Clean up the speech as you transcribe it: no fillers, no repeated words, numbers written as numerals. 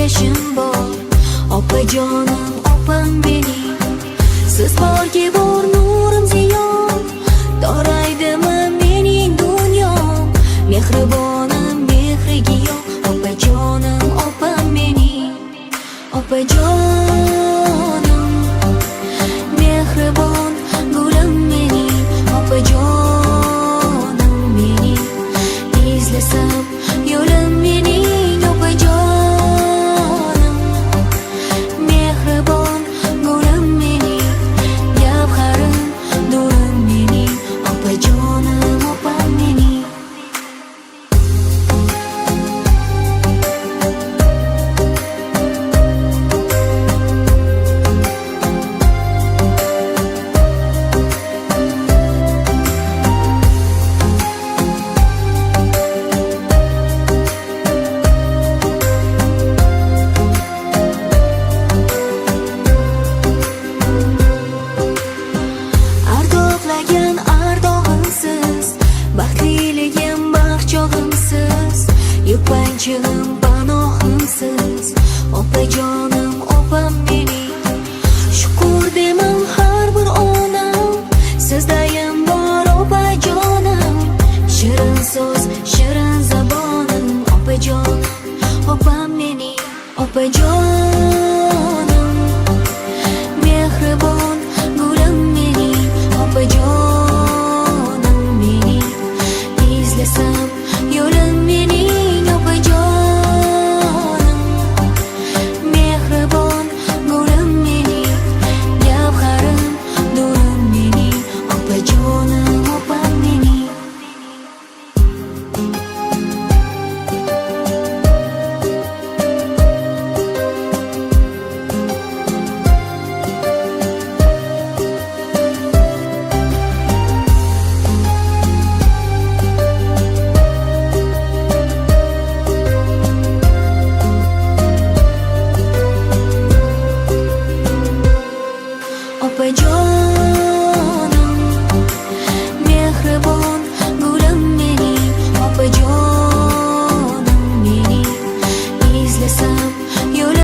yashim bor. Opajonim, opam mening, siz borki bor nurim ziyon. Doraydimi mening dunyom, mehribonim mehriga yo'q. Opajonim, opam mening, opajonim, mehribon gulim mening, opajonim mening, izlasam yo'lim mening, opajonim, mehribon gulim mening, gavharim nurim mening, opajonim, opam mening. Ardoqlagan ardog'imsiz, baxtliligim baxchog'imsiz, yupanchig'im panohimsiz, opajonim, opam mening. Shukur demam har bir onam, sizdayam bor opajonim. Shirin so'z, shirin zabonim, opajonim, opam mening, opajonim.